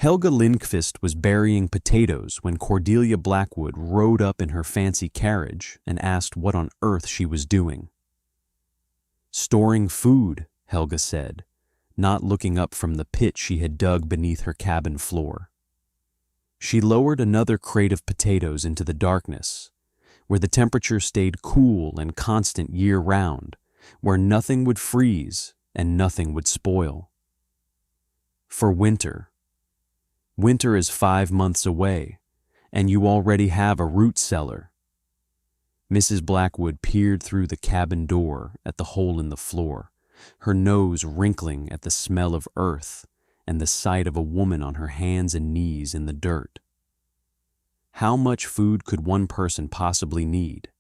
Helga Lindqvist was burying potatoes when Cordelia Blackwood rode up in her fancy carriage and asked what on earth she was doing. "Storing food," Helga said, not looking up from the pit she had dug beneath her cabin floor. She lowered another crate of potatoes into the darkness, where the temperature stayed cool and constant year-round, where nothing would freeze and nothing would spoil. For winter. Winter is 5 months away, and you already have a root cellar. Mrs. Blackwood peered through the cabin door at the hole in the floor, her nose wrinkling at the smell of earth and the sight of a woman on her hands and knees in the dirt. How much food could one person possibly need?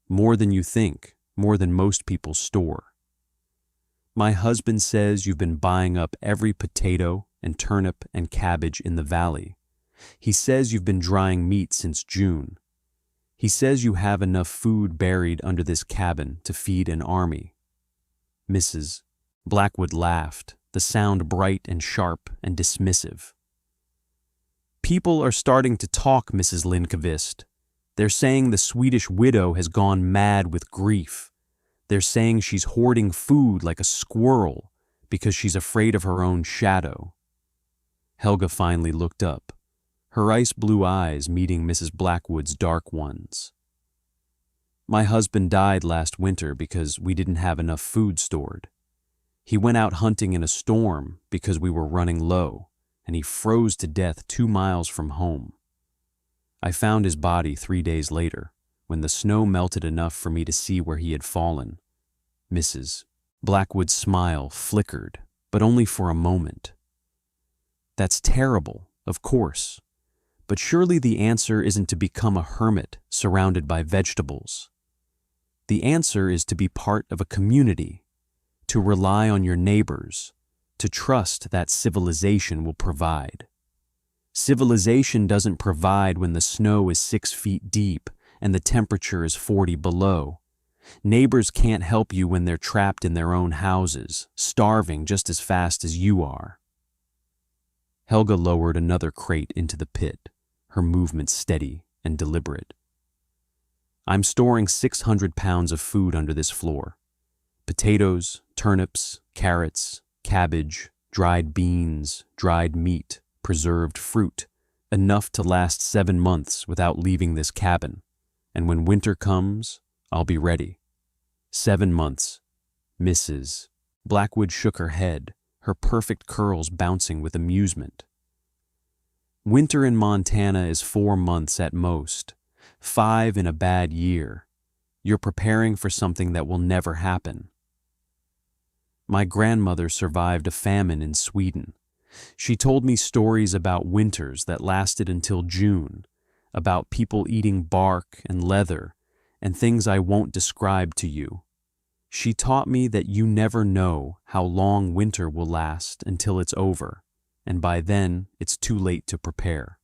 More than you think, more than most people store. My husband says you've been buying up every potato and turnip and cabbage in the valley. He says you've been drying meat since June. He says you have enough food buried under this cabin to feed an army. Mrs. Blackwood laughed, the sound bright and sharp and dismissive. People are starting to talk, Mrs. Lindqvist. They're saying the Swedish widow has gone mad with grief. They're saying she's hoarding food like a squirrel because she's afraid of her own shadow. Helga finally looked up, her ice blue eyes meeting Mrs. Blackwood's dark ones. My husband died last winter because we didn't have enough food stored. He went out hunting in a storm because we were running low, and he froze to death 2 miles from home. I found his body 3 days later, when the snow melted enough for me to see where he had fallen. Mrs. Blackwood's smile flickered, but only for a moment. That's terrible, of course, but surely the answer isn't to become a hermit surrounded by vegetables. The answer is to be part of a community, to rely on your neighbors, to trust that civilization will provide. Civilization doesn't provide when the snow is 6 feet deep and the temperature is 40 below. Neighbors can't help you when they're trapped in their own houses, starving just as fast as you are. Helga lowered another crate into the pit, her movements steady and deliberate. I'm storing 600 pounds of food under this floor. Potatoes, turnips, carrots, cabbage, dried beans, dried meat, preserved fruit, enough to last 7 months without leaving this cabin. And when winter comes, I'll be ready. 7 months. Mrs. Blackwood shook her head, her perfect curls bouncing with amusement. Winter in Montana is 4 months at most, 5 in a bad year. You're preparing for something that will never happen. My grandmother survived a famine in Sweden. She told me stories about winters that lasted until June, about people eating bark and leather, and things I won't describe to you. She taught me that you never know how long winter will last until it's over, and by then it's too late to prepare.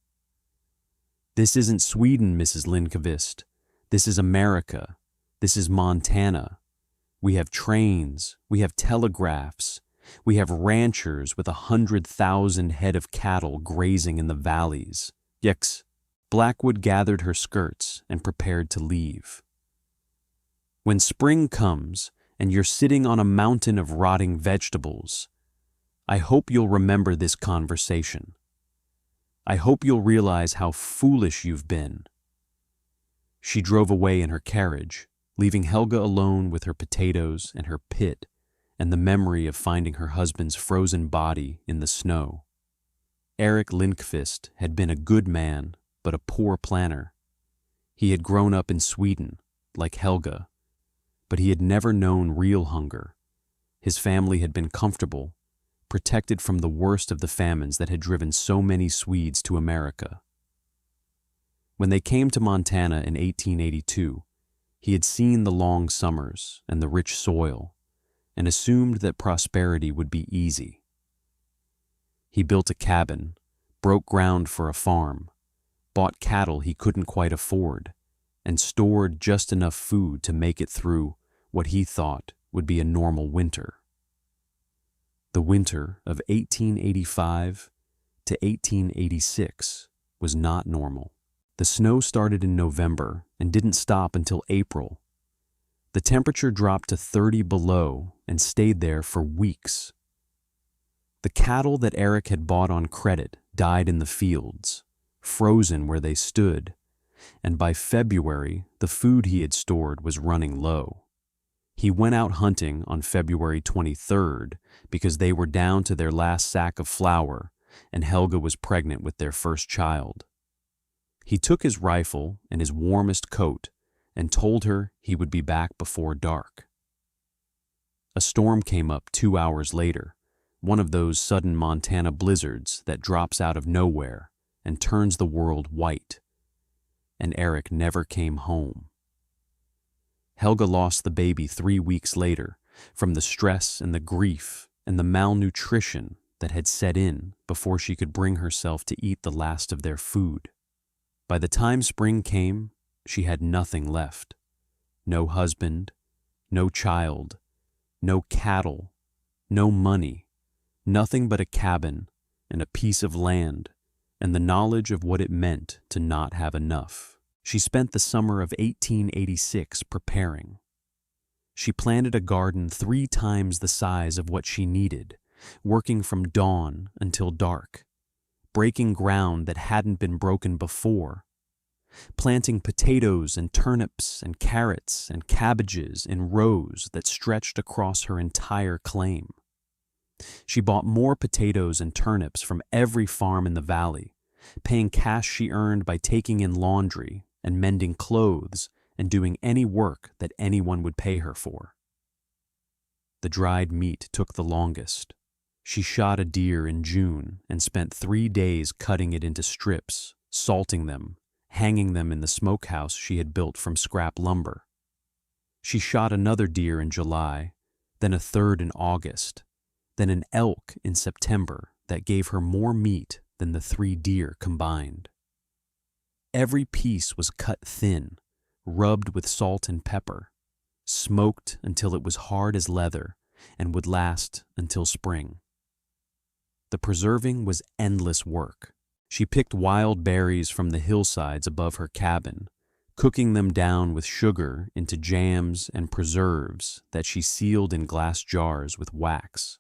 This isn't Sweden, Mrs. Lindqvist. This is America. This is Montana. We have trains, we have telegraphs, we have ranchers with 100,000 head of cattle grazing in the valleys. Yes. Blackwood gathered her skirts and prepared to leave. When spring comes and you're sitting on a mountain of rotting vegetables, I hope you'll remember this conversation. I hope you'll realize how foolish you've been. She drove away in her carriage, leaving Helga alone with her potatoes and her pit and the memory of finding her husband's frozen body in the snow. Eric Lindqvist had been a good man, but a poor planner. He had grown up in Sweden, like Helga, but he had never known real hunger. His family had been comfortable, protected from the worst of the famines that had driven so many Swedes to America. When they came to Montana in 1882, he had seen the long summers and the rich soil, and assumed that prosperity would be easy. He built a cabin, broke ground for a farm, bought cattle he couldn't quite afford, and stored just enough food to make it through what he thought would be a normal winter. The winter of 1885 to 1886 was not normal. The snow started in November and didn't stop until April. The temperature dropped to 30 below and stayed there for weeks. The cattle that Eric had bought on credit died in the fields, frozen where they stood, and by February, the food he had stored was running low. He went out hunting on February 23rd because they were down to their last sack of flour and Helga was pregnant with their first child. He took his rifle and his warmest coat and told her he would be back before dark. A storm came up 2 hours later, one of those sudden Montana blizzards that drops out of nowhere and turns the world white. And Eric never came home. Helga lost the baby 3 weeks later from the stress and the grief and the malnutrition that had set in before she could bring herself to eat the last of their food. By the time spring came, she had nothing left. No husband, no child, no cattle, no money, nothing but a cabin and a piece of land and the knowledge of what it meant to not have enough. She spent the summer of 1886 preparing. She planted a garden 3 times the size of what she needed, working from dawn until dark, breaking ground that hadn't been broken before, planting potatoes and turnips and carrots and cabbages in rows that stretched across her entire claim. She bought more potatoes and turnips from every farm in the valley, paying cash she earned by taking in laundry and mending clothes and doing any work that anyone would pay her for. The dried meat took the longest. She shot a deer in June and spent 3 days cutting it into strips, salting them, hanging them in the smokehouse she had built from scrap lumber. She shot another deer in July, then a third in August, then an elk in September that gave her more meat than the 3 deer combined. Every piece was cut thin, rubbed with salt and pepper, smoked until it was hard as leather and would last until spring. The preserving was endless work. She picked wild berries from the hillsides above her cabin, cooking them down with sugar into jams and preserves that she sealed in glass jars with wax.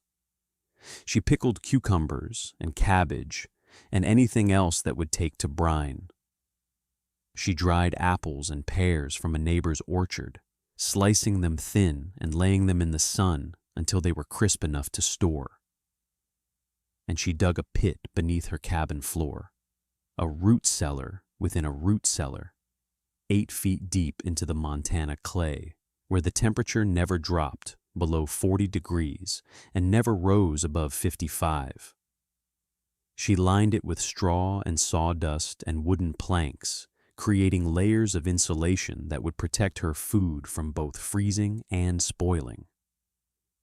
She pickled cucumbers and cabbage and anything else that would take to brine. She dried apples and pears from a neighbor's orchard, slicing them thin and laying them in the sun until they were crisp enough to store. And she dug a pit beneath her cabin floor, a root cellar within a root cellar, 8 feet deep into the Montana clay, where the temperature never dropped below 40 degrees and never rose above 55. She lined it with straw and sawdust and wooden planks, creating layers of insulation that would protect her food from both freezing and spoiling.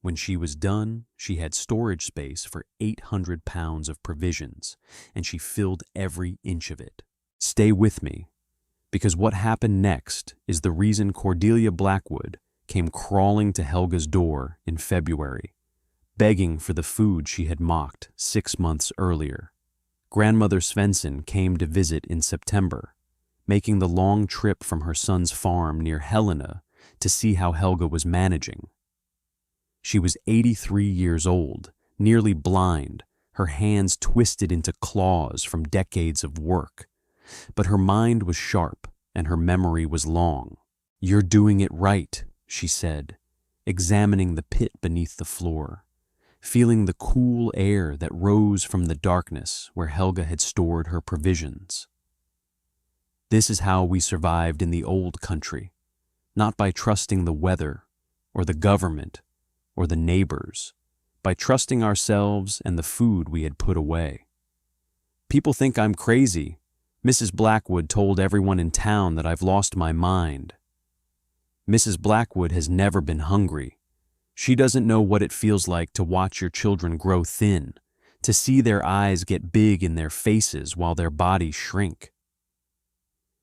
When she was done, she had storage space for 800 pounds of provisions, and she filled every inch of it. Stay with me, because what happened next is the reason Cordelia Blackwood came crawling to Helga's door in February, begging for the food she had mocked 6 months earlier. Grandmother Svensson came to visit in September, making the long trip from her son's farm near Helena to see how Helga was managing. She was 83 years old, nearly blind, her hands twisted into claws from decades of work. But her mind was sharp and her memory was long. "You're doing it right," she said, examining the pit beneath the floor, feeling the cool air that rose from the darkness where Helga had stored her provisions. "This is how we survived in the old country, not by trusting the weather or the government or the neighbors, by trusting ourselves and the food we had put away. People think I'm crazy. Mrs. Blackwood told everyone in town that I've lost my mind. Mrs. Blackwood has never been hungry. She doesn't know what it feels like to watch your children grow thin, to see their eyes get big in their faces while their bodies shrink.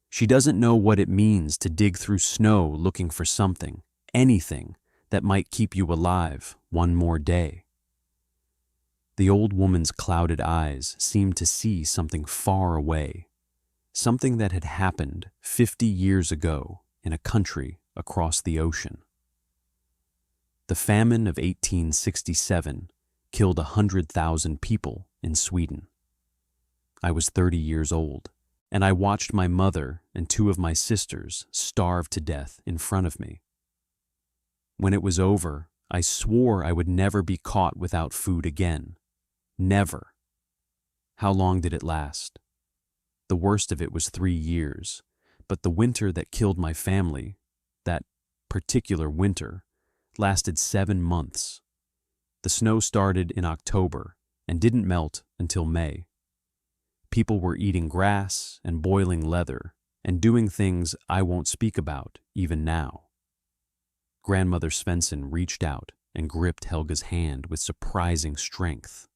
She doesn't know what it means to dig through snow looking for something, anything, that might keep you alive one more day." The old woman's clouded eyes seemed to see something far away, something that had happened 50 years ago in a country across the ocean. The famine of 1867 killed 100,000 people in Sweden. I was 30 years old, and I watched my mother and two of my sisters starve to death in front of me. When it was over, I swore I would never be caught without food again. Never. How long did it last? The worst of it was 3 years, but the winter that killed my family, that particular winter, lasted 7 months. The snow started in October and didn't melt until May. People were eating grass and boiling leather and doing things I won't speak about even now. Grandmother Svensson reached out and gripped Helga's hand with surprising strength.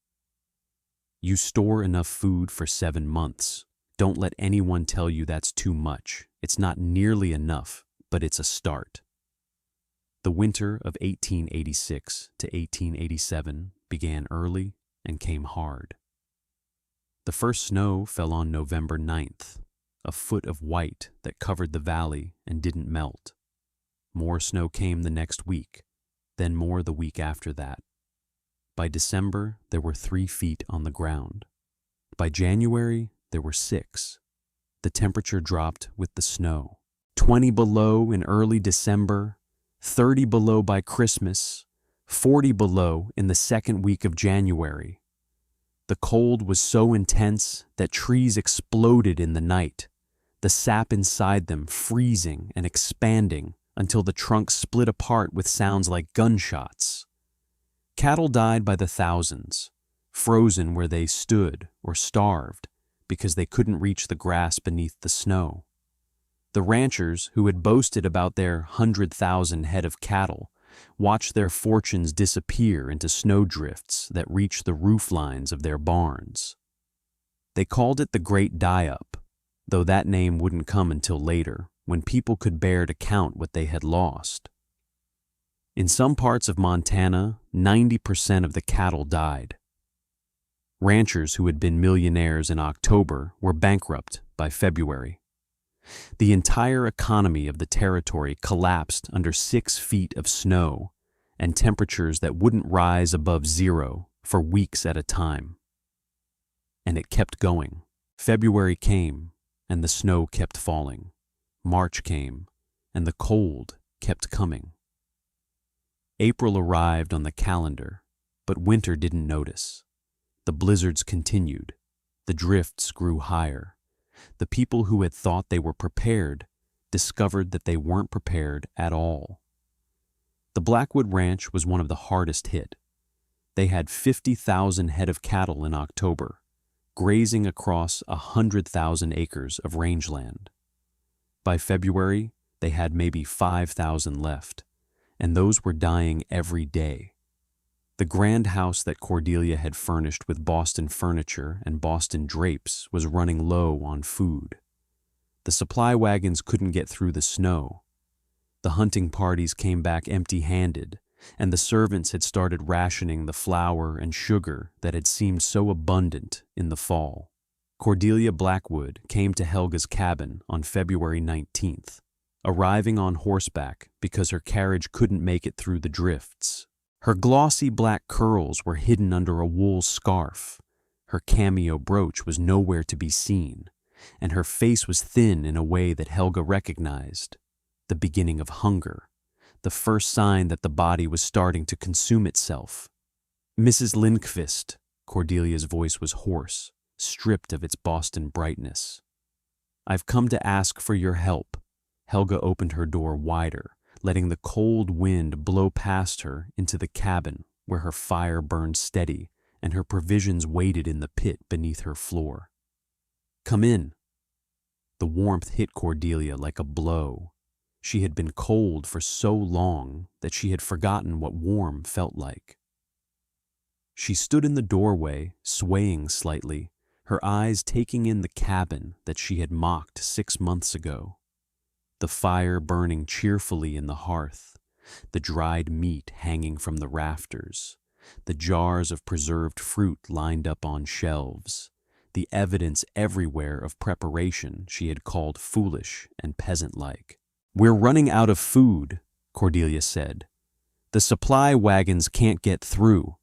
You store enough food for 7 months. Don't let anyone tell you that's too much. It's not nearly enough, but it's a start. The winter of 1886 to 1887 began early and came hard. The first snow fell on November 9th, a foot of white that covered the valley and didn't melt. More snow came the next week, then more the week after that. By December, there were 3 feet on the ground. By January, there were 6. The temperature dropped with the snow. 20 below in early December, 30 below by Christmas, 40 below in the second week of January. The cold was so intense that trees exploded in the night, the sap inside them freezing and expanding until the trunks split apart with sounds like gunshots. Cattle died by the thousands, frozen where they stood or starved because they couldn't reach the grass beneath the snow. The ranchers, who had boasted about their 100,000 head of cattle, watched their fortunes disappear into snowdrifts that reached the roof lines of their barns. They called it the Great Die-Up, though that name wouldn't come until later, when people could bear to count what they had lost. In some parts of Montana, 90% of the cattle died. Ranchers who had been millionaires in October were bankrupt by February. The entire economy of the territory collapsed under 6 feet of snow and temperatures that wouldn't rise above 0 for weeks at a time. And it kept going. February came, and the snow kept falling. March came, and the cold kept coming. April arrived on the calendar, but winter didn't notice. The blizzards continued. The drifts grew higher. The people who had thought they were prepared discovered that they weren't prepared at all. The Blackwood Ranch was one of the hardest hit. They had 50,000 head of cattle in October, grazing across 100,000 acres of rangeland. By February, they had maybe 5,000 left, and those were dying every day. The grand house that Cordelia had furnished with Boston furniture and Boston drapes was running low on food. The supply wagons couldn't get through the snow. The hunting parties came back empty-handed, and the servants had started rationing the flour and sugar that had seemed so abundant in the fall. Cordelia Blackwood came to Helga's cabin on February 19th, arriving on horseback because her carriage couldn't make it through the drifts. Her glossy black curls were hidden under a wool scarf. Her cameo brooch was nowhere to be seen, and her face was thin in a way that Helga recognized. The beginning of hunger, the first sign that the body was starting to consume itself. Mrs. Lindqvist, Cordelia's voice was hoarse, stripped of its Boston brightness. I've come to ask for your help. Helga opened her door wider, letting the cold wind blow past her into the cabin where her fire burned steady and her provisions waited in the pit beneath her floor. Come in. The warmth hit Cordelia like a blow. She had been cold for so long that she had forgotten what warm felt like. She stood in the doorway, swaying slightly, her eyes taking in the cabin that she had mocked 6 months ago. The fire burning cheerfully in the hearth, the dried meat hanging from the rafters, the jars of preserved fruit lined up on shelves, the evidence everywhere of preparation she had called foolish and peasant-like. "We're running out of food," Cordelia said. "The supply wagons can't get through.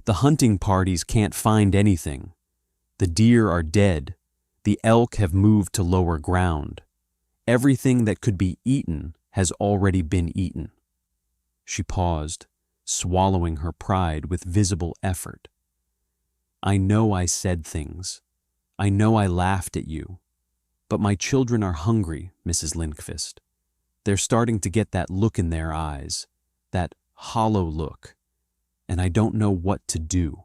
The hunting parties can't find anything. The deer are dead. The elk have moved to lower ground. Everything that could be eaten has already been eaten." She paused, swallowing her pride with visible effort. "I know I said things. I know I laughed at you. But my children are hungry, Mrs. Lindqvist. They're starting to get that look in their eyes, that hollow look, and I don't know what to do."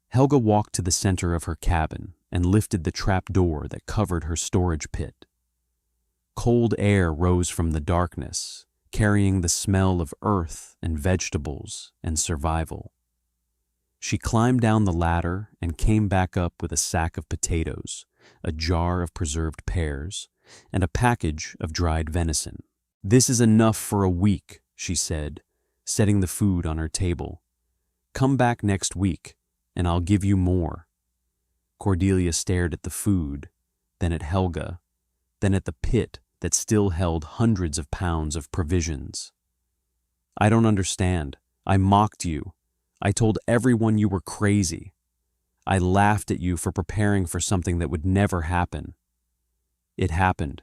Helga walked to the center of her cabin and lifted the trap door that covered her storage pit. Cold air rose from the darkness, carrying the smell of earth and vegetables and survival. She climbed down the ladder and came back up with a sack of potatoes, a jar of preserved pears, and a package of dried venison. "This is enough for a week," she said, setting the food on her table. "Come back next week, and I'll give you more." Cordelia stared at the food, then at Helga, then at the pit that still held hundreds of pounds of provisions. "I don't understand. I mocked you. I told everyone you were crazy. I laughed at you for preparing for something that would never happen. It happened.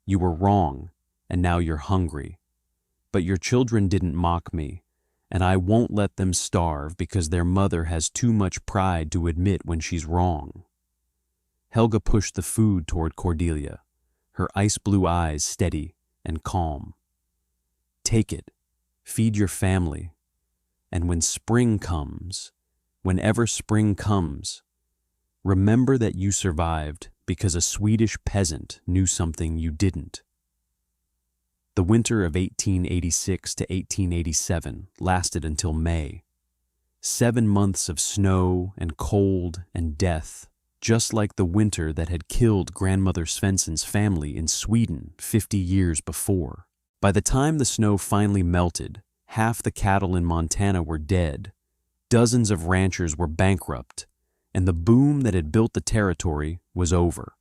You were wrong, and now you're hungry. But your children didn't mock me, and I won't let them starve because their mother has too much pride to admit when she's wrong." Helga pushed the food toward Cordelia, her ice-blue eyes steady and calm. "Take it. Feed your family. And when spring comes, whenever spring comes, remember that you survived because a Swedish peasant knew something you didn't." The winter of 1886 to 1887 lasted until May. 7 months of snow and cold and death, just like the winter that had killed Grandmother Svensson's family in Sweden 50 years before. By the time the snow finally melted, half the cattle in Montana were dead, dozens of ranchers were bankrupt, and the boom that had built the territory was over.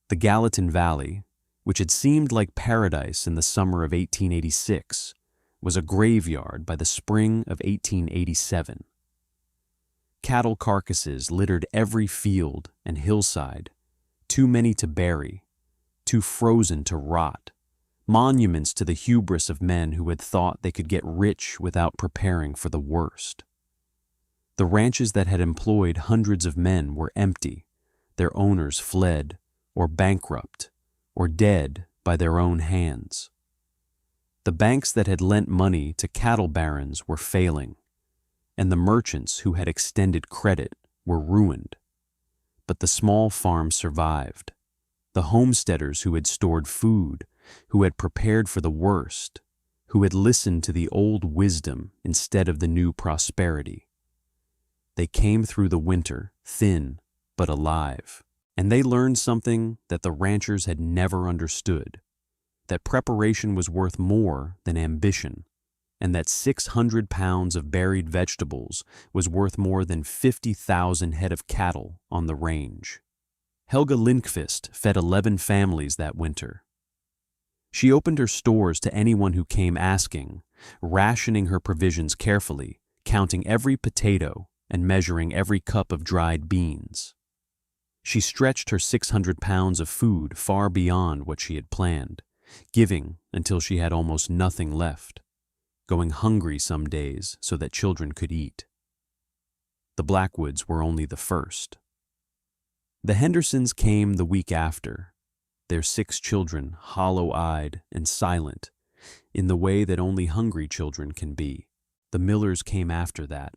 The Gallatin Valley, which had seemed like paradise in the summer of 1886, was a graveyard by the spring of 1887. Cattle carcasses littered every field and hillside, too many to bury, too frozen to rot, monuments to the hubris of men who had thought they could get rich without preparing for the worst. The ranches that had employed hundreds of men were empty, their owners fled, or bankrupt, or dead by their own hands. The banks that had lent money to cattle barons were failing, and the merchants who had extended credit were ruined. But the small farms survived. The homesteaders who had stored food, who had prepared for the worst, who had listened to the old wisdom instead of the new prosperity. They came through the winter, thin but alive, and they learned something that the ranchers had never understood, that preparation was worth more than ambition, and that 600 pounds of buried vegetables was worth more than 50,000 head of cattle on the range. Helga Lindqvist fed 11 families that winter. She opened her stores to anyone who came asking, rationing her provisions carefully, counting every potato and measuring every cup of dried beans. She stretched her 600 pounds of food far beyond what she had planned, giving until she had almost nothing left, going hungry some days so that children could eat. The Blackwoods were only the first. The Hendersons came the week after, their 6 children hollow-eyed and silent in the way that only hungry children can be. The Millers came after that,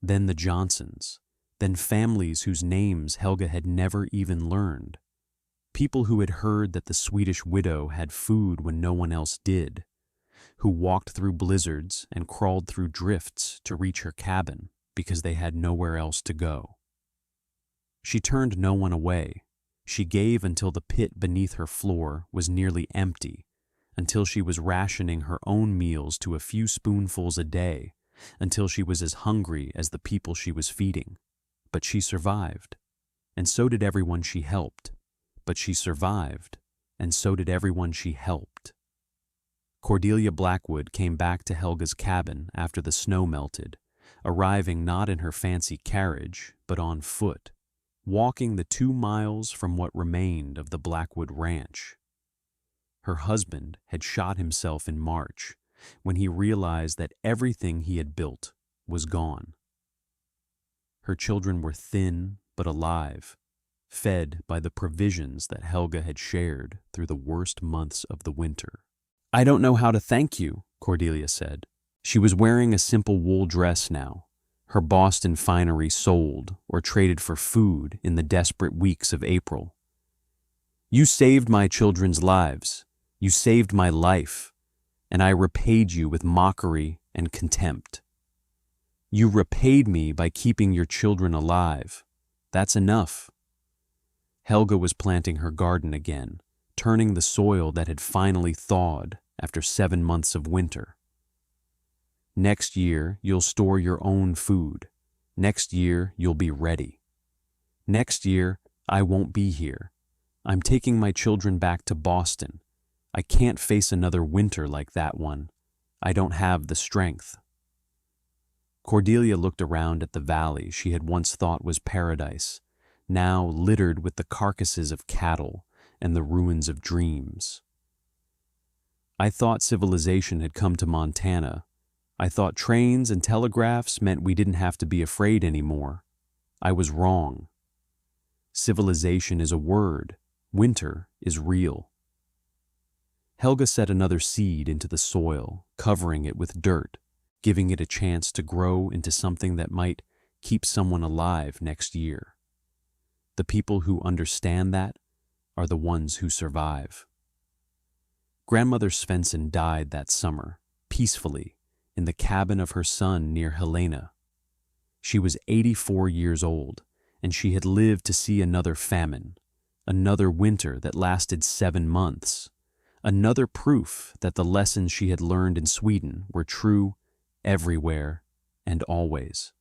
then the Johnsons, then families whose names Helga had never even learned. People who had heard that the Swedish widow had food when no one else did, who walked through blizzards and crawled through drifts to reach her cabin because they had nowhere else to go. She turned no one away. She gave until the pit beneath her floor was nearly empty, until she was rationing her own meals to a few spoonfuls a day until she was as hungry as the people she was feeding. But she survived, and so did everyone she helped. But she survived, and so did everyone she helped. Cordelia Blackwood came back to Helga's cabin after the snow melted, arriving not in her fancy carriage, but on foot, walking the 2 miles from what remained of the Blackwood Ranch. Her husband had shot himself in March when he realized that everything he had built was gone. Her children were thin but alive, fed by the provisions that Helga had shared through the worst months of the winter. "I don't know how to thank you," Cordelia said. She was wearing a simple wool dress now, her Boston finery sold or traded for food in the desperate weeks of April. "You saved my children's lives. You saved my life, and I repaid you with mockery and contempt. You repaid me by keeping your children alive. That's enough." Helga was planting her garden again, turning the soil that had finally thawed after 7 months of winter. "Next year, you'll store your own food. Next year, you'll be ready. Next year, I won't be here. I'm taking my children back to Boston. I can't face another winter like that one. I don't have the strength." Cordelia looked around at the valley she had once thought was paradise, now littered with the carcasses of cattle and the ruins of dreams. "I thought civilization had come to Montana. I thought trains and telegraphs meant we didn't have to be afraid anymore. I was wrong. Civilization is a word. Winter is real." Helga set another seed into the soil, covering it with dirt, giving it a chance to grow into something that might keep someone alive next year. The people who understand that are the ones who survive. Grandmother Svensson died that summer, peacefully, in the cabin of her son near Helena. She was 84 years old, and she had lived to see another famine, another winter that lasted 7 months, another proof that the lessons she had learned in Sweden were true everywhere and always.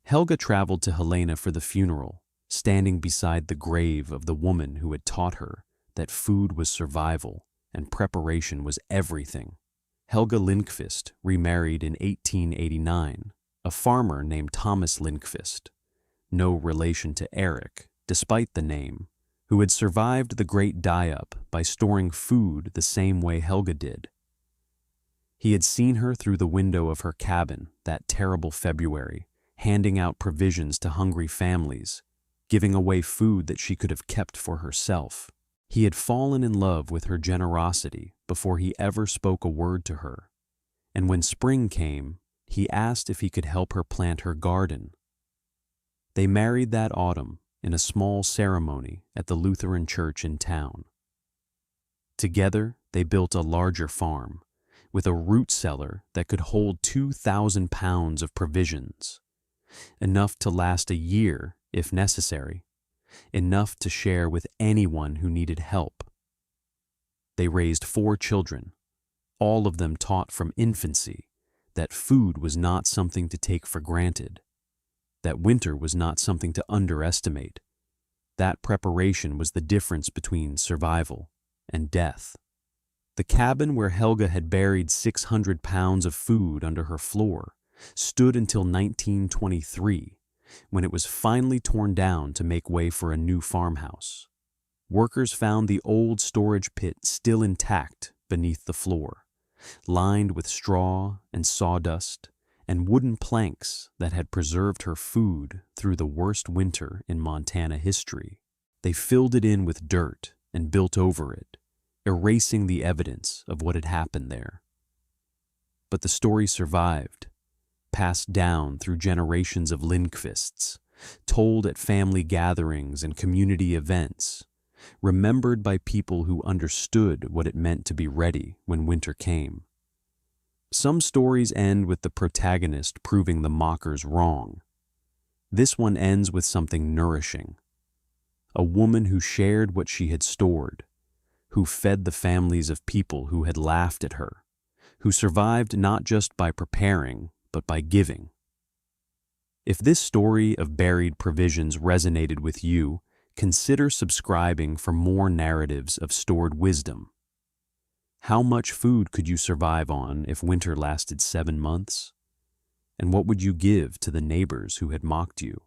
Helga traveled to Helena for the funeral, standing beside the grave of the woman who had taught her that food was survival and preparation was everything. Helga Lindqvist remarried in 1889, a farmer named Thomas Lindqvist, no relation to Eric, despite the name, who had survived the Great Die-Up by storing food the same way Helga did. He had seen her through the window of her cabin that terrible February, handing out provisions to hungry families, giving away food that she could have kept for herself. He had fallen in love with her generosity before he ever spoke a word to her, and when spring came, he asked if he could help her plant her garden. They married that autumn in a small ceremony at the Lutheran church in town. Together, they built a larger farm, with a root cellar that could hold 2,000 pounds of provisions, enough to last a year if necessary, enough to share with anyone who needed help. They raised 4 children, all of them taught from infancy that food was not something to take for granted, that winter was not something to underestimate. That preparation was the difference between survival and death. The cabin where Helga had buried 600 pounds of food under her floor stood until 1923, when it was finally torn down to make way for a new farmhouse. Workers found the old storage pit still intact beneath the floor, lined with straw and sawdust and wooden planks that had preserved her food through the worst winter in Montana history. They filled it in with dirt and built over it, erasing the evidence of what had happened there. But the story survived, passed down through generations of Lindqvists, told at family gatherings and community events, remembered by people who understood what it meant to be ready when winter came. Some stories end with the protagonist proving the mockers wrong. This one ends with something nourishing. A woman who shared what she had stored, who fed the families of people who had laughed at her, who survived not just by preparing, but by giving. If this story of buried provisions resonated with you, consider subscribing for more narratives of stored wisdom. How much food could you survive on if winter lasted 7 months? And what would you give to the neighbors who had mocked you?